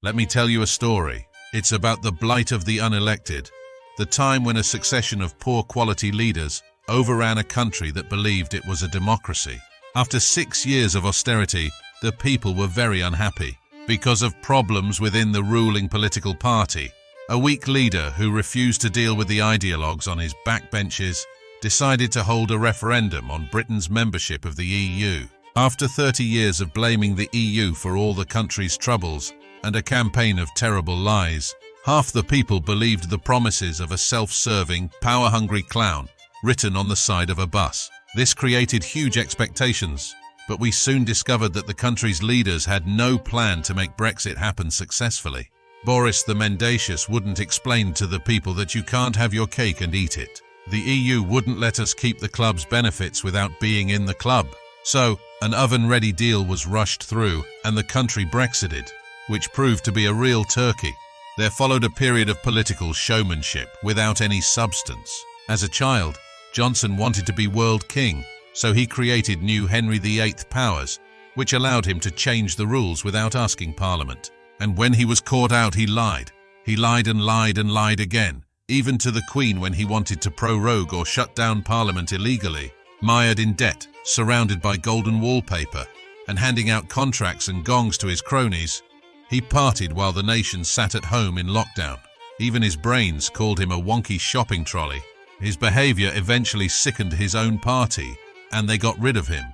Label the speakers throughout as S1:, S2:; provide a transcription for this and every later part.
S1: Let me tell you a story. It's about the blight of the unelected, the time when a succession of poor quality leaders overran a country that believed it was a democracy. After 6 years of austerity, the people were very unhappy because of problems within the ruling political party. A weak leader who refused to deal with the ideologues on his backbenches decided to hold a referendum on Britain's membership of the EU. After 30 years of blaming the EU for all the country's troubles and a campaign of terrible lies, half the people believed the promises of a self-serving, power-hungry clown written on the side of a bus. This created huge expectations, but we soon discovered that the country's leaders had no plan to make Brexit happen successfully. Boris the Mendacious wouldn't explain to the people that you can't have your cake and eat it. The EU wouldn't let us keep the club's benefits without being in the club. So, an oven-ready deal was rushed through and the country Brexited, which proved to be a real turkey. There followed a period of political showmanship without any substance. As a child, Johnson wanted to be world king, so he created new Henry VIII powers, which allowed him to change the rules without asking Parliament. And when he was caught out, he lied. He lied and lied and lied again, even to the Queen when he wanted to prorogue or shut down Parliament illegally. Mired in debt, surrounded by golden wallpaper, and handing out contracts and gongs to his cronies, he partied while the nation sat at home in lockdown. Even his brains called him a wonky shopping trolley. His behavior eventually sickened his own party, and they got rid of him.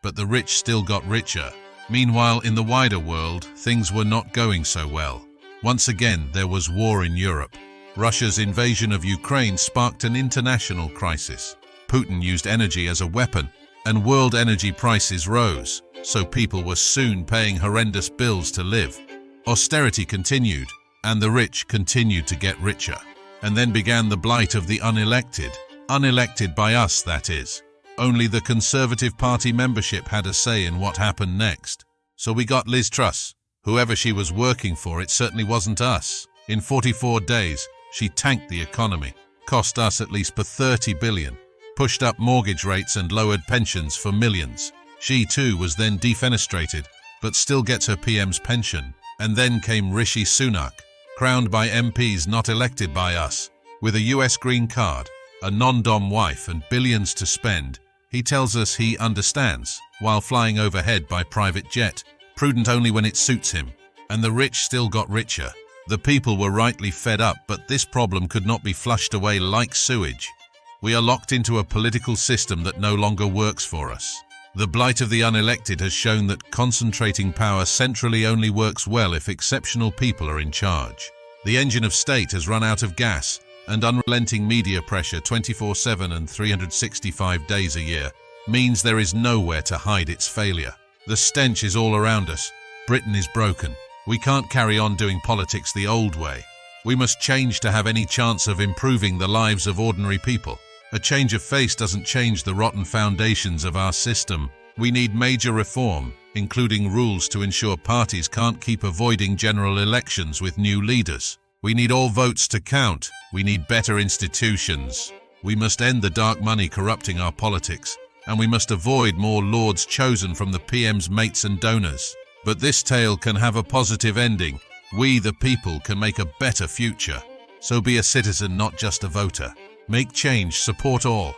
S1: But the rich still got richer. Meanwhile, in the wider world, things were not going so well. Once again, there was war in Europe. Russia's invasion of Ukraine sparked an international crisis. Putin used energy as a weapon, and world energy prices rose, so people were soon paying horrendous bills to live. Austerity continued, and the rich continued to get richer. And then began the blight of the unelected. Unelected by us, that is. Only the Conservative Party membership had a say in what happened next. So we got Liz Truss. Whoever she was working for, it certainly wasn't us. In 44 days, she tanked the economy, cost us at least per 30 billion, pushed up mortgage rates and lowered pensions for millions. She too was then defenestrated, but still gets her PM's pension. And then came Rishi Sunak, crowned by MPs not elected by us. With a US green card, a non-dom wife and billions to spend, he tells us he understands, while flying overhead by private jet, prudent only when it suits him. And the rich still got richer. The people were rightly fed up, but this problem could not be flushed away like sewage. We are locked into a political system that no longer works for us. The blight of the unelected has shown that concentrating power centrally only works well if exceptional people are in charge. The engine of state has run out of gas, and unrelenting media pressure 24/7 and 365 days a year means there is nowhere to hide its failure. The stench is all around us. Britain is broken. We can't carry on doing politics the old way. We must change to have any chance of improving the lives of ordinary people. A change of face doesn't change the rotten foundations of our system. We need major reform, including rules to ensure parties can't keep avoiding general elections with new leaders. We need all votes to count. We need better institutions. We must end the dark money corrupting our politics, and we must avoid more lords chosen from the PM's mates and donors. But this tale can have a positive ending. We, the people, can make a better future. So be a citizen, not just a voter. Make change, support all.